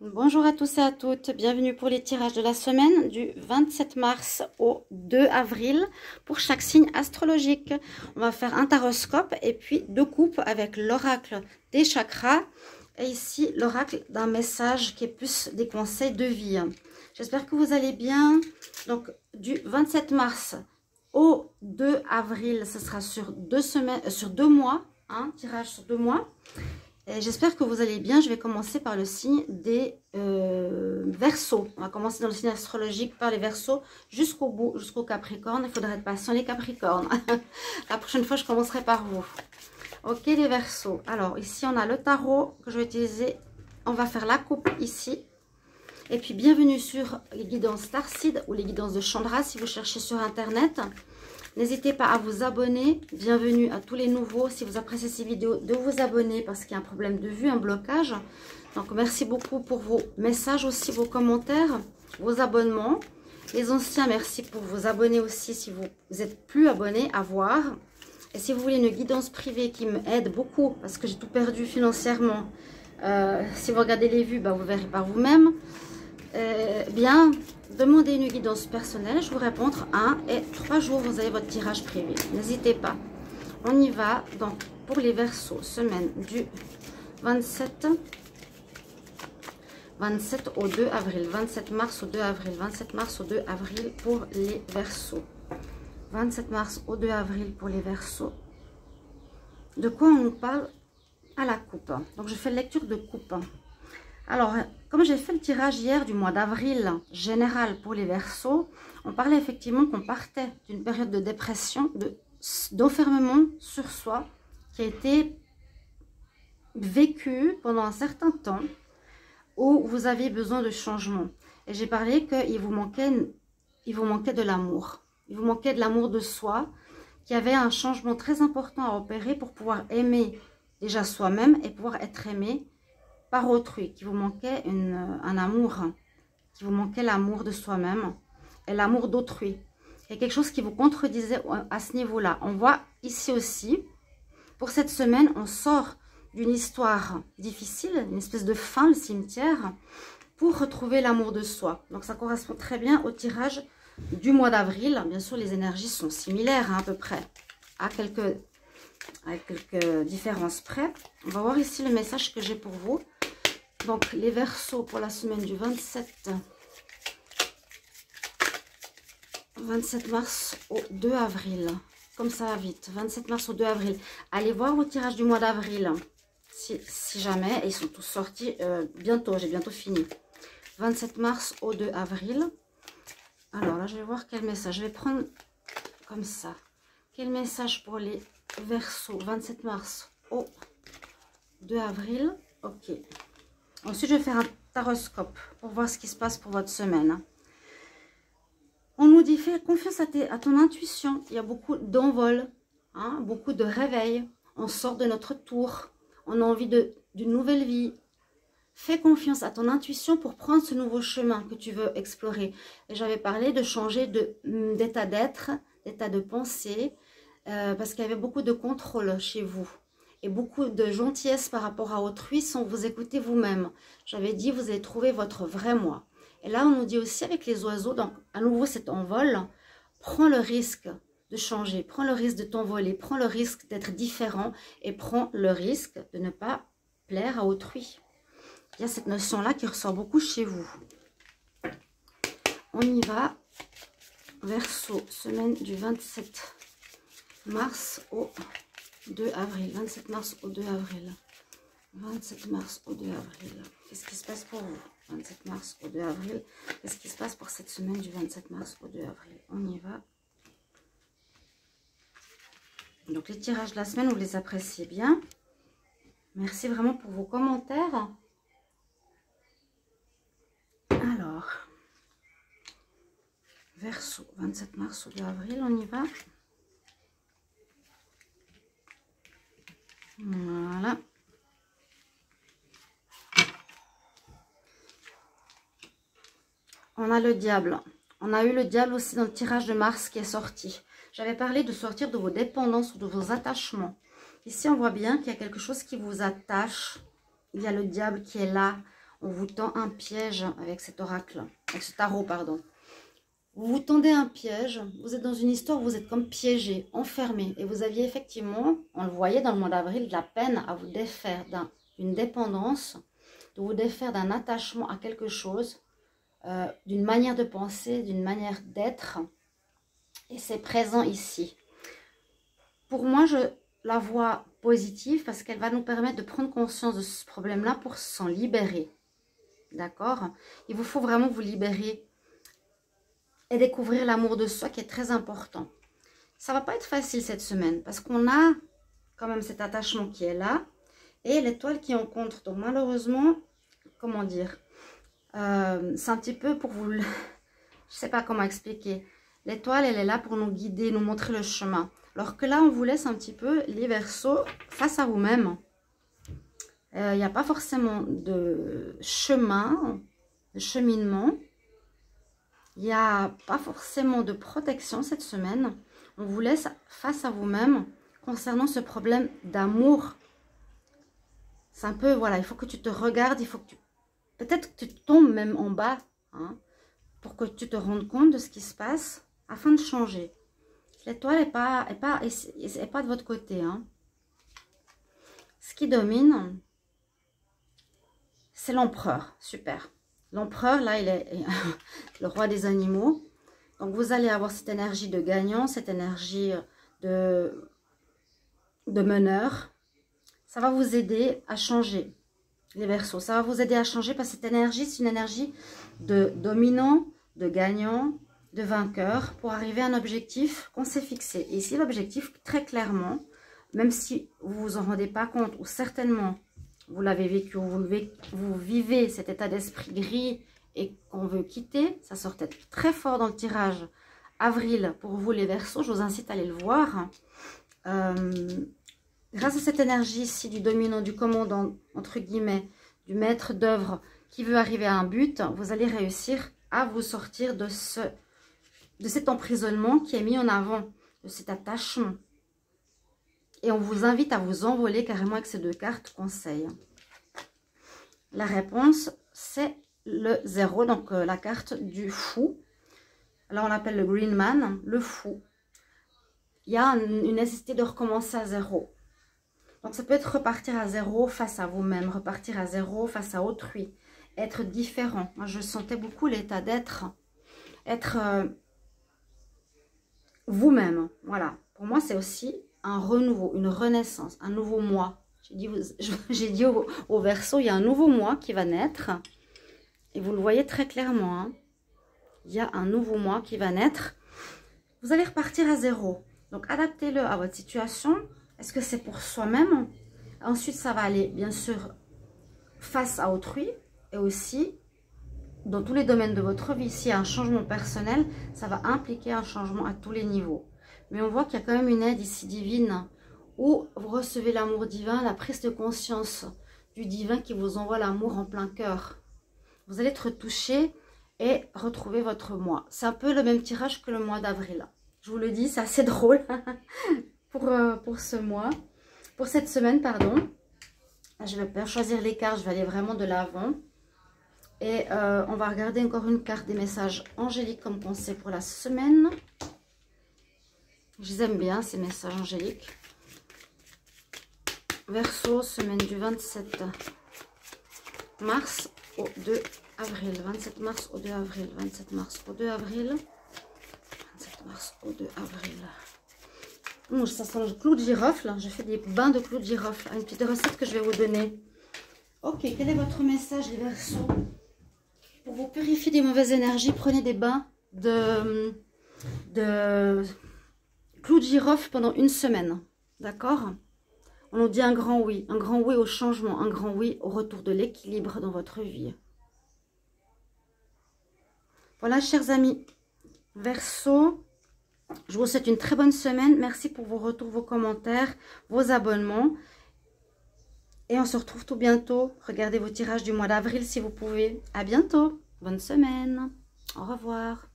Bonjour à tous et à toutes, bienvenue pour les tirages de la semaine du 27 mars au 2 avril pour chaque signe astrologique. On va faire un taroscope et puis deux coupes avec l'oracle des chakras et ici l'oracle d'un message qui est plus des conseils de vie. J'espère que vous allez bien. Donc du 27 mars au 2 avril, ce sera sur 2 semaines, sur 2 mois, tirage sur 2 mois. J'espère que vous allez bien. Je vais commencer par le signe des Verseaux. On va commencer dans le signe astrologique par les Verseaux jusqu'au bout, jusqu'au Capricorne. Il faudra être patient les Capricornes. La prochaine fois, je commencerai par vous. Ok les Verseaux. Alors ici, on a le tarot que je vais utiliser. On va faire la coupe ici. Et puis bienvenue sur les guidances Starseed ou les guidances de Chandra si vous cherchez sur internet. N'hésitez pas à vous abonner. Bienvenue à tous les nouveaux. Si vous appréciez ces vidéos, de vous abonner parce qu'il y a un problème de vue, un blocage. Donc, merci beaucoup pour vos messages aussi, vos commentaires, vos abonnements. Les anciens, merci pour vous abonner aussi si vous n'êtes plus abonnés, à voir. Et si vous voulez une guidance privée qui m'aide beaucoup parce que j'ai tout perdu financièrement, si vous regardez les vues, vous verrez par vous-même. Bien, demandez une guidance personnelle, je vous réponds entre 1 et 3 jours, vous avez votre tirage privé. N'hésitez pas. On y va donc pour les Verseaux, semaine du 27 au 2 avril, 27 mars au 2 avril, 27 mars au 2 avril pour les Verseaux. 27 mars au 2 avril pour les Verseaux. De quoi on nous parle à la coupe? Donc je fais lecture de coupe. Alors, comme j'ai fait le tirage hier du mois d'avril général pour les Verseaux, on parlait effectivement qu'on partait d'une période de dépression, d'enfermement sur soi, qui a été vécue pendant un certain temps, où vous aviez besoin de changement. Et j'ai parlé qu'il vous manquait de l'amour. Il vous manquait de l'amour de soi, qu'il y avait un changement très important à opérer pour pouvoir aimer déjà soi-même et pouvoir être aimé par autrui, qui vous manquait un amour, qui vous manquait l'amour de soi-même et l'amour d'autrui. Il y a quelque chose qui vous contredisait à ce niveau-là. On voit ici aussi, pour cette semaine, on sort d'une histoire difficile, une espèce de fin, le cimetière, pour retrouver l'amour de soi. Donc ça correspond très bien au tirage du mois d'avril. Bien sûr, les énergies sont similaires à peu près, à quelques différences près. On va voir ici le message que j'ai pour vous. Donc, les Verseaux pour la semaine du 27 mars au 2 avril. Comme ça va vite. 27 mars au 2 avril. Allez voir vos tirages du mois d'avril. Si jamais. Et ils sont tous sortis bientôt. J'ai bientôt fini. 27 mars au 2 avril. Alors là, je vais voir quel message. Je vais prendre comme ça. Quel message pour les Verseaux? 27 mars au 2 avril. Ok. Ensuite, je vais faire un taroscope pour voir ce qui se passe pour votre semaine. On nous dit, fais confiance à ton intuition. Il y a beaucoup d'envol, beaucoup de réveil. On sort de notre tour. On a envie d'une nouvelle vie. Fais confiance à ton intuition pour prendre ce nouveau chemin que tu veux explorer. Et j'avais parlé de changer d'état d'être, d'état de pensée, parce qu'il y avait beaucoup de contrôle chez vous. Et beaucoup de gentillesse par rapport à autrui sans vous écouter vous-même. J'avais dit, vous allez trouver votre vrai moi. Et là, on nous dit aussi avec les oiseaux, donc à nouveau cet envol, prends le risque de changer, prends le risque de t'envoler, prends le risque d'être différent et prends le risque de ne pas plaire à autrui. Il y a cette notion-là qui ressort beaucoup chez vous. On y va. Verseau, semaine du 27 mars au 2 avril, 27 mars au 2 avril, 27 mars au 2 avril. Qu'est-ce qui se passe pour vous? 27 mars au 2 avril. Qu'est-ce qui se passe pour cette semaine du 27 mars au 2 avril? On y va. Donc les tirages de la semaine, vous les appréciez bien. Merci vraiment pour vos commentaires. Alors, Verseau, 27 mars au 2 avril, on y va. Voilà. On a le diable. On a eu le diable aussi dans le tirage de mars qui est sorti. J'avais parlé de sortir de vos dépendances ou de vos attachements. Ici, on voit bien qu'il y a quelque chose qui vous attache. Il y a le diable qui est là. on vous tend un piège avec cet oracle, avec ce tarot, pardon. Vous vous tendez un piège, vous êtes dans une histoire où vous êtes comme piégé, enfermé. Et vous aviez effectivement, on le voyait dans le mois d'avril, de la peine à vous défaire d'une dépendance, de vous défaire d'un attachement à quelque chose, d'une manière de penser, d'une manière d'être. Et c'est présent ici. Pour moi, je la vois positive parce qu'elle va nous permettre de prendre conscience de ce problème-là pour s'en libérer. D'accord? Il vous faut vraiment vous libérer et découvrir l'amour de soi qui est très important. Ça va pas être facile cette semaine parce qu'on a quand même cet attachement qui est là et l'étoile qui en contre. Donc malheureusement, comment dire, c'est un petit peu pour vous... Je sais pas comment expliquer. L'étoile, elle est là pour nous guider, nous montrer le chemin. Alors que là, on vous laisse un petit peu, les Verseaux, face à vous-même. Il n'y a pas forcément de chemin, de cheminement. Il n'y a pas forcément de protection cette semaine. On vous laisse face à vous-même concernant ce problème d'amour. C'est un peu, voilà, il faut que tu te regardes, il faut que tu... Peut-être que tu tombes même en bas, hein, pour que tu te rendes compte de ce qui se passe, afin de changer. L'étoile n'est pas de votre côté. Hein. Ce qui domine, c'est l'empereur. Super. L'empereur, là, il est le roi des animaux. Donc, vous allez avoir cette énergie de gagnant, cette énergie de meneur. Ça va vous aider à changer, les Verseaux. Ça va vous aider à changer parce que cette énergie, c'est une énergie de dominant, de gagnant, de vainqueur pour arriver à un objectif qu'on s'est fixé. Et ici, l'objectif, très clairement, même si vous vous en rendez pas compte ou certainement vous l'avez vécu, vous vivez cet état d'esprit gris et qu'on veut quitter, ça sort très fort dans le tirage avril pour vous les Verseaux. Je vous incite à aller le voir. Grâce à cette énergie ici du dominant, du commandant, entre guillemets, du maître d'œuvre qui veut arriver à un but, vous allez réussir à vous sortir de cet emprisonnement qui est mis en avant, de cet attachement. Et on vous invite à vous envoler carrément avec ces deux cartes conseils. La réponse, c'est le 0, donc la carte du fou. Là, on l'appelle le Green Man, le fou. Il y a une nécessité de recommencer à 0. Donc, ça peut être repartir à 0 face à vous-même, repartir à 0 face à autrui, être différent. Moi, je sentais beaucoup l'état d'être, être vous-même. Voilà. Pour moi, c'est aussi un renouveau, une renaissance, un nouveau moi. J'ai dit au Verseau, il y a un nouveau moi qui va naître. Et vous le voyez très clairement. Hein. Il y a un nouveau moi qui va naître. Vous allez repartir à 0. Donc, adaptez-le à votre situation. Est-ce que c'est pour soi-même? Ensuite, ça va aller, bien sûr, face à autrui. Et aussi, dans tous les domaines de votre vie, s'il y a un changement personnel, ça va impliquer un changement à tous les niveaux. Mais on voit qu'il y a quand même une aide ici divine où vous recevez l'amour divin, la prise de conscience du divin qui vous envoie l'amour en plein cœur. Vous allez être touché et retrouver votre moi. C'est un peu le même tirage que le mois d'avril. Je vous le dis, c'est assez drôle pour ce mois, pour cette semaine, pardon. Je vais pas choisir les cartes, je vais aller vraiment de l'avant. Et on va regarder encore une carte des messages angéliques comme conseil pour la semaine. Je les aime bien, ces messages angéliques. Verseau, semaine du 27 mars au 2 avril. 27 mars au 2 avril. 27 mars au 2 avril. 27 mars au 2 avril. Ça sent le clou de girofle. Je fais des bains de clou de girofle. Une petite recette que je vais vous donner. Ok, quel est votre message, les Verseaux? Pour vous purifier des mauvaises énergies, prenez des bains de clou de girofle pendant une semaine. D'accord? On nous dit un grand oui au changement, un grand oui au retour de l'équilibre dans votre vie. Voilà, chers amis, Verseau, je vous souhaite une très bonne semaine. Merci pour vos retours, vos commentaires, vos abonnements. Et on se retrouve tout bientôt. Regardez vos tirages du mois d'avril si vous pouvez. À bientôt. Bonne semaine. Au revoir.